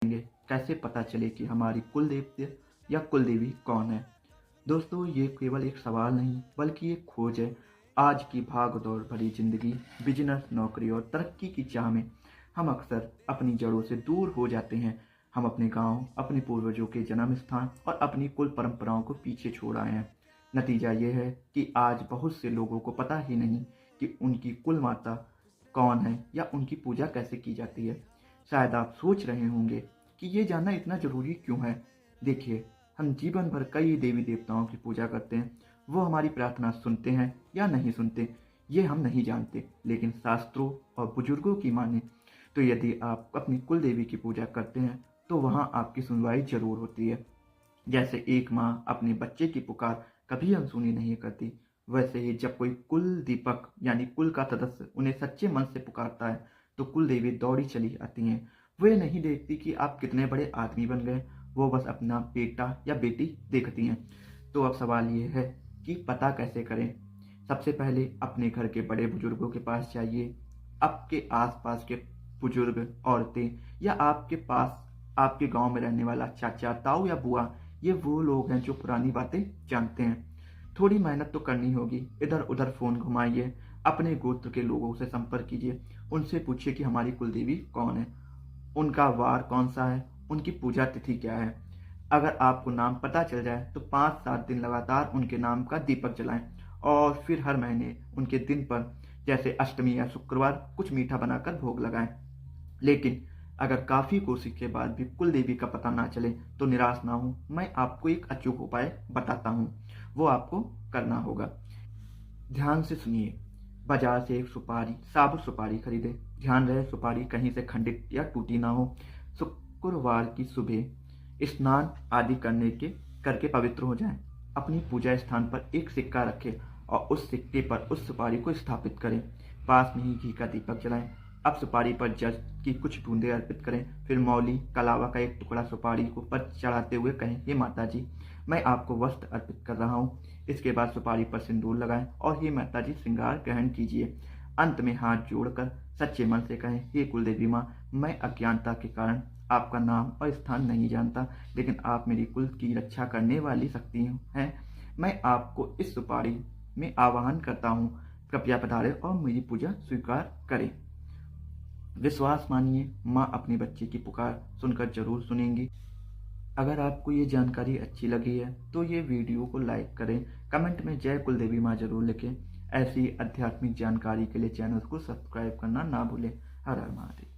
कैसे पता चले कि हमारी कुल देवते या कुल देवी कौन है। दोस्तों, ये केवल एक सवाल नहीं बल्कि एक खोज है। आज की भाग दौड़ भरी जिंदगी, बिजनेस, नौकरी और तरक्की की चाह में हम अक्सर अपनी जड़ों से दूर हो जाते हैं। हम अपने गांव, अपने पूर्वजों के जन्म स्थान और अपनी कुल परंपराओं को पीछे छोड़ आए हैं। नतीजा ये है कि आज बहुत से लोगों को पता ही नहीं कि उनकी कुल माता कौन है या उनकी पूजा कैसे की जाती है। शायद आप सोच रहे होंगे कि ये जानना इतना जरूरी क्यों है। देखिए, हम जीवन भर कई देवी देवताओं की पूजा करते हैं। वो हमारी प्रार्थना सुनते हैं या नहीं सुनते, ये हम नहीं जानते, लेकिन शास्त्रों और बुजुर्गों की माने तो यदि आप अपनी कुल देवी की पूजा करते हैं तो वहाँ आपकी सुनवाई जरूर होती है। जैसे एक माँ अपने बच्चे की पुकार कभी अनसुनी नहीं करती, वैसे ही जब कोई कुल दीपक यानी कुल का सदस्य उन्हें सच्चे मन से पुकारता है तो कुल देवी दौड़ी चली आती हैं। वो ये नहीं देखती कि आप कितने बड़े आदमी बन गए, वो बस अपना बेटा या बेटी देखती हैं। तो अब सवाल ये है कि पता कैसे करें। सबसे पहले अपने घर के बड़े बुजुर्गों के पास जाइए। आपके आसपास के बुजुर्ग औरतें या आपके पास आपके गांव में रहने वाला चाचा, ताऊ या बुआ, ये वो लोग हैं जो पुरानी बातें जानते हैं। थोड़ी मेहनत तो करनी होगी। इधर उधर फोन घुमाइए, अपने गोत्र के लोगों से संपर्क कीजिए, उनसे पूछिए कि हमारी कुलदेवी कौन है, उनका वार कौन सा है, उनकी पूजा तिथि क्या है। अगर आपको नाम पता चल जाए तो 5-7 दिन लगातार उनके नाम का दीपक जलाएं और फिर हर महीने उनके दिन पर, जैसे अष्टमी या शुक्रवार, कुछ मीठा बनाकर भोग लगाएं। लेकिन अगर काफी कोशिश के बाद भी कुल देवी का पता ना चले तो निराश ना हो। मैं आपको एक अचूक उपाय बताता हूँ, वो आपको करना होगा। ध्यान से सुनिए। बाजार से एक सुपारी, साबुत सुपारी खरीदे। ध्यान रहे सुपारी कहीं से खंडित या टूटी ना हो। शुक्रवार की सुबह स्नान आदि करके पवित्र हो जाएं। अपनी पूजा स्थान पर एक सिक्का रखें और उस सिक्के पर उस सुपारी को स्थापित करें। पास में ही घी का दीपक जलाएं। अब सुपारी पर जल की कुछ बूंदें अर्पित करें। फिर मौली कलावा का एक टुकड़ा सुपारी को पर चढ़ाते हुए कहें, हे माता जी, मैं आपको वस्त्र अर्पित कर रहा हूँ। इसके बाद सुपारी पर सिंदूर लगाएं और हे माता जी, श्रृंगार ग्रहण कीजिए। अंत में हाथ जोड़कर सच्चे मन से कहें, हे कुलदेवी माँ, मैं अज्ञानता के कारण आपका नाम और स्थान नहीं जानता, लेकिन आप मेरी कुल की रक्षा करने वाली शक्ति हैं। मैं आपको इस सुपारी में आवाहन करता हूँ, कृपया पधारें और मेरी पूजा स्वीकार करें। विश्वास मानिए, माँ अपने बच्चे की पुकार सुनकर जरूर सुनेंगी। अगर आपको ये जानकारी अच्छी लगी है तो ये वीडियो को लाइक करें, कमेंट में जय कुलदेवी माँ जरूर लिखें। ऐसी आध्यात्मिक जानकारी के लिए चैनल को सब्सक्राइब करना ना भूलें। हर हर महादेव।